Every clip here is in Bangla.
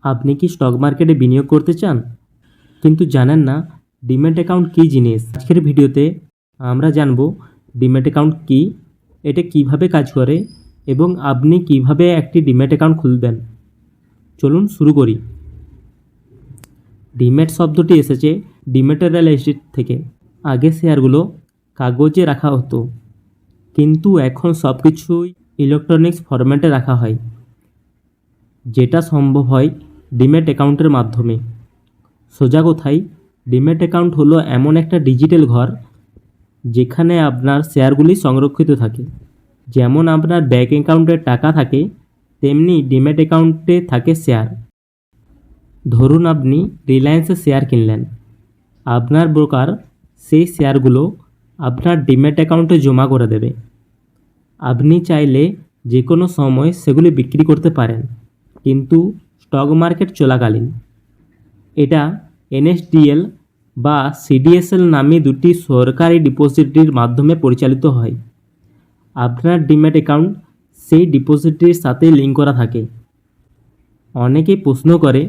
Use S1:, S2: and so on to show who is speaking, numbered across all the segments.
S1: আপনি কি স্টক মার্কেটে বিনিয়োগ করতে চান কিন্তু জানেন না ডিম্যাট অ্যাকাউন্ট কী জিনিস? আজকের ভিডিওতে আমরা জানব ডিম্যাট অ্যাকাউন্ট কী, এটা কিভাবে কাজ করে এবং আপনি কিভাবে একটি ডিম্যাট অ্যাকাউন্ট খুলবেন। চলুন শুরু করি। ডিম্যাট শব্দটি এসেছে ডিম্যাটেরিয়ালাইজড থেকে। আগে শেয়ারগুলো কাগজে রাখা হতো, কিন্তু এখন সব কিছুই ইলেকট্রনিক্স ফরম্যাটে রাখা হয়, যেটা সম্ভব হয় ডিম্যাট অ্যাকাউন্টের মাধ্যমে। সোজা কথায়, ডিম্যাট অ্যাকাউন্ট হলো এমন একটা ডিজিটাল ঘর যেখানে আপনার শেয়ারগুলি সংরক্ষিত থাকে। যেমন আপনার ব্যাঙ্ক অ্যাকাউন্টে টাকা থাকে, তেমনি ডিম্যাট অ্যাকাউন্টে থাকে শেয়ার। ধরুন আপনি রিলায়েন্সের শেয়ার কিনলেন, আপনার ব্রোকার সেই শেয়ারগুলো আপনার ডিম্যাট অ্যাকাউন্টে জমা করে দেবে। আপনি চাইলে যে কোনো সময় সেগুলি বিক্রি করতে পারেন, কিন্তু স্টক মার্কেট চলাকালীন। এটা এনএসডিএল বা সিডিএসএল নামে দুটি সরকারি ডিপোজিটরির মাধ্যমে পরিচালিত হয়। আপনার ডিম্যাট অ্যাকাউন্ট সেই ডিপোজিটরির সাথে লিঙ্ক করা থাকে। অনেকেই প্রশ্ন করে,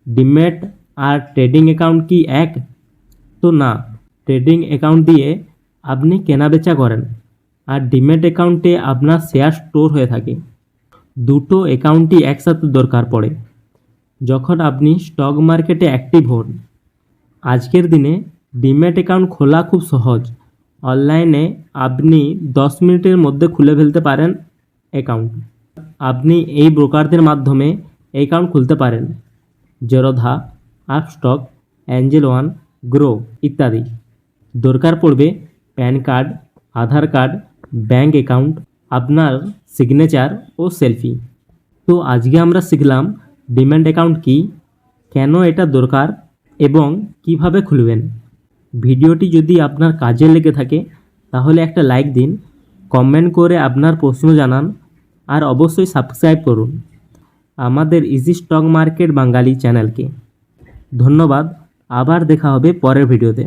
S1: ডিম্যাট আর ট্রেডিং অ্যাকাউন্ট কি এক? তো না, ট্রেডিং অ্যাকাউন্ট দিয়ে আপনি কেনাবেচা করেন, আর ডিম্যাট অ্যাকাউন্টে আপনার শেয়ার স্টোর হয়ে থাকে। দুটো অ্যাকাউন্টই একসাথে দরকার পড়ে যখন আপনি স্টক মার্কেটে অ্যাক্টিভ হন। আজকের দিনে ডিম্যাট অ্যাকাউন্ট খোলা খুব সহজ। অনলাইনে আপনি 10 মিনিটের মধ্যে খুলে ফেলতে পারেন অ্যাকাউন্ট। আপনি এই ব্রোকারদের মাধ্যমে অ্যাকাউন্ট খুলতে পারেন: জেরোধা, আপস্টক, অ্যাঞ্জেল ওয়ান, গ্রো ইত্যাদি। দরকার পড়বে প্যান কার্ড, আধার কার্ড, ব্যাঙ্ক অ্যাকাউন্ট, আপনার সিগনেচার ও সেলফি। তো আজকে আমরা শিখলাম ডিম্যাট অ্যাকাউন্ট কী, কেন এটা দরকার এবং কিভাবে খুলবেন। ভিডিওটি যদি আপনার কাজে লেগে থাকে তাহলে একটা লাইক দিন, কমেন্ট করে আপনার প্রশ্ন জানান, আর অবশ্যই সাবস্ক্রাইব করুন আমাদের ইজি স্টক মার্কেট বাঙালি চ্যানেলকে। ধন্যবাদ, আবার দেখা হবে পরের ভিডিওতে।